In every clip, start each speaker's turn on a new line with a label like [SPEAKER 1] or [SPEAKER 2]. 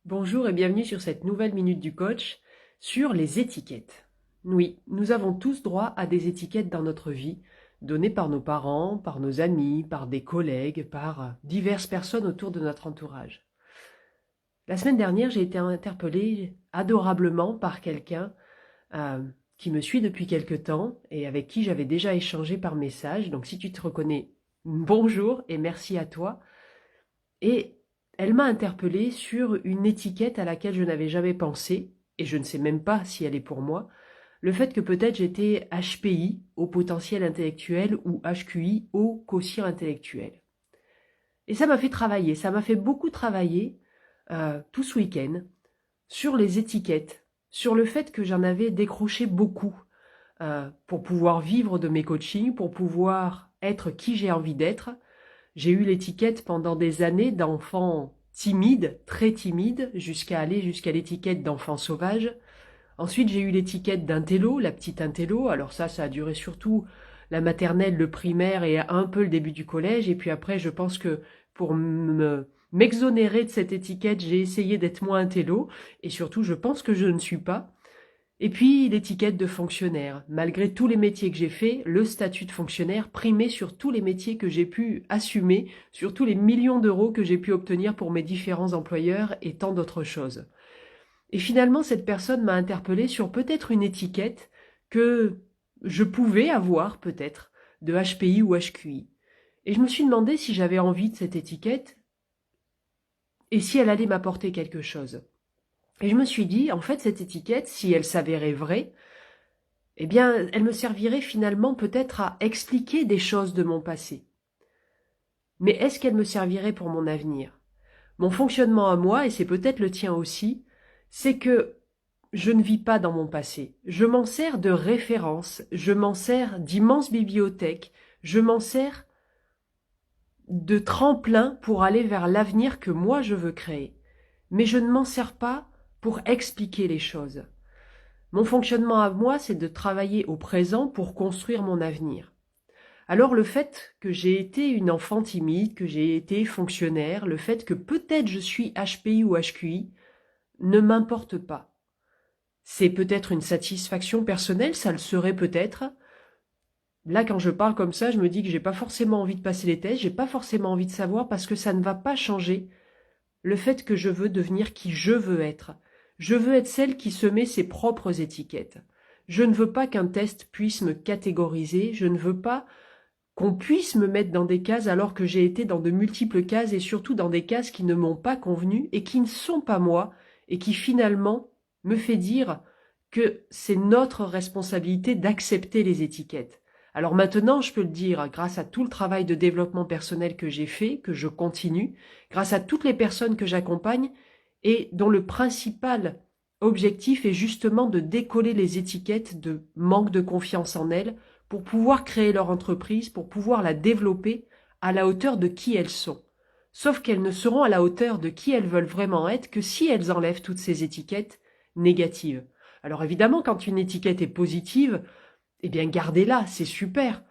[SPEAKER 1] Bonjour et bienvenue sur cette nouvelle minute du coach sur les étiquettes. Oui, nous avons tous droit à des étiquettes dans notre vie, données par nos parents, par nos amis, par des collègues, par diverses personnes autour de notre entourage. La semaine dernière, j'ai été interpellée adorablement par quelqu'un qui me suit depuis quelque temps et avec qui j'avais déjà échangé par message. Donc si tu te reconnais, bonjour et merci à toi. Et elle m'a interpellée sur une étiquette à laquelle je n'avais jamais pensé, et je ne sais même pas si elle est pour moi, le fait que peut-être j'étais HPI, au potentiel intellectuel, ou HQI, au quotient intellectuel. Et ça m'a fait travailler, ça m'a fait beaucoup travailler tout ce week-end sur les étiquettes, sur le fait que j'en avais décroché beaucoup pour pouvoir vivre de mes coachings, pour pouvoir être qui j'ai envie d'être. J'ai eu l'étiquette pendant des années d'enfant timide, très timide, jusqu'à aller jusqu'à l'étiquette d'enfant sauvage. Ensuite, j'ai eu l'étiquette d'intello, la petite intello. Alors ça a duré surtout la maternelle, le primaire et un peu le début du collège. Et puis après, je pense que pour m'exonérer de cette étiquette, j'ai essayé d'être moins intello. Et surtout, je pense que je ne suis pas. Et puis l'étiquette de fonctionnaire. Malgré tous les métiers que j'ai faits, le statut de fonctionnaire primait sur tous les métiers que j'ai pu assumer, sur tous les millions d'euros que j'ai pu obtenir pour mes différents employeurs et tant d'autres choses. Et finalement, cette personne m'a interpellée sur peut-être une étiquette que je pouvais avoir peut-être de HPI ou HQI. Et je me suis demandé si j'avais envie de cette étiquette et si elle allait m'apporter quelque chose. Et je me suis dit, en fait, cette étiquette, si elle s'avérait vraie, eh bien, elle me servirait finalement peut-être à expliquer des choses de mon passé. Mais est-ce qu'elle me servirait pour mon avenir? Mon fonctionnement à moi, et c'est peut-être le tien aussi, c'est que je ne vis pas dans mon passé. Je m'en sers de référence, je m'en sers d'immense bibliothèque, je m'en sers de tremplin pour aller vers l'avenir que moi je veux créer. Mais je ne m'en sers pas pour expliquer les choses. Mon fonctionnement à moi, c'est de travailler au présent pour construire mon avenir. Alors le fait que j'ai été une enfant timide, que j'ai été fonctionnaire, le fait que peut-être je suis HPI ou HQI, ne m'importe pas. C'est peut-être une satisfaction personnelle, ça le serait peut-être. Là, quand je parle comme ça, je me dis que j'ai pas forcément envie de passer les tests, j'ai pas forcément envie de savoir parce que ça ne va pas changer le fait que je veux devenir qui je veux être. Je veux être celle qui se met ses propres étiquettes. Je ne veux pas qu'un test puisse me catégoriser, je ne veux pas qu'on puisse me mettre dans des cases alors que j'ai été dans de multiples cases et surtout dans des cases qui ne m'ont pas convenu et qui ne sont pas moi et qui finalement me fait dire que c'est notre responsabilité d'accepter les étiquettes. Alors maintenant, je peux le dire, grâce à tout le travail de développement personnel que j'ai fait, que je continue, grâce à toutes les personnes que j'accompagne et dont le principal objectif est justement de décoller les étiquettes de manque de confiance en elles pour pouvoir créer leur entreprise, pour pouvoir la développer à la hauteur de qui elles sont. Sauf qu'elles ne seront à la hauteur de qui elles veulent vraiment être que si elles enlèvent toutes ces étiquettes négatives. Alors évidemment, quand une étiquette est positive, eh bien gardez-la, c'est super.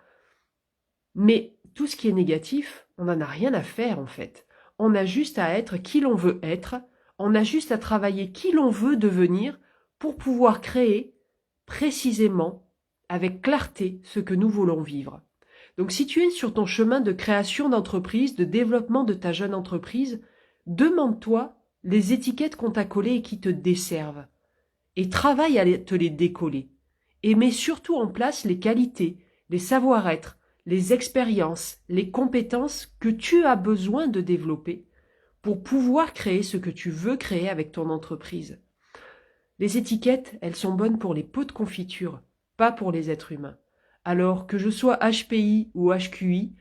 [SPEAKER 1] Mais tout ce qui est négatif, on n'en a rien à faire en fait. On a juste à être qui l'on veut être, on a juste à travailler qui l'on veut devenir pour pouvoir créer précisément, avec clarté, ce que nous voulons vivre. Donc si tu es sur ton chemin de création d'entreprise, de développement de ta jeune entreprise, demande-toi les étiquettes qu'on t'a collées et qui te desservent. Et travaille à te les décoller. Et mets surtout en place les qualités, les savoir-être, les expériences, les compétences que tu as besoin de développer pour pouvoir créer ce que tu veux créer avec ton entreprise. Les étiquettes, elles sont bonnes pour les pots de confiture, pas pour les êtres humains. Alors que je sois HPI ou HQI,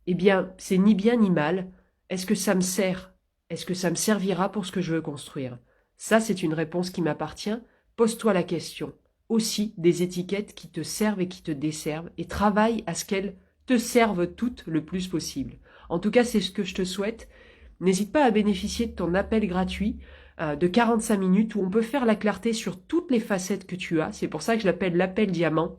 [SPEAKER 1] eh bien, c'est ni bien ni mal. Est-ce que ça me sert? Est-ce que ça me servira pour ce que je veux construire? Ça, c'est une réponse qui m'appartient. Pose-toi la question. Aussi, des étiquettes qui te servent et qui te desservent, et travaille à ce qu'elles te servent toutes le plus possible. En tout cas, c'est ce que je te souhaite. N'hésite pas à bénéficier de ton appel gratuit de 45 minutes où on peut faire la clarté sur toutes les facettes que tu as. C'est pour ça que je l'appelle l'appel diamant.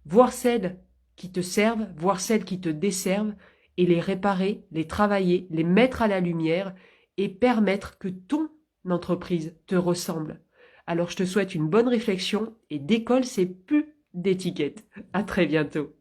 [SPEAKER 1] Voir celles qui te servent, voir celles qui te desservent et les réparer, les travailler, les mettre à la lumière et permettre que ton entreprise te ressemble. Alors je te souhaite une bonne réflexion et décolle ces pu d'étiquettes. À très bientôt.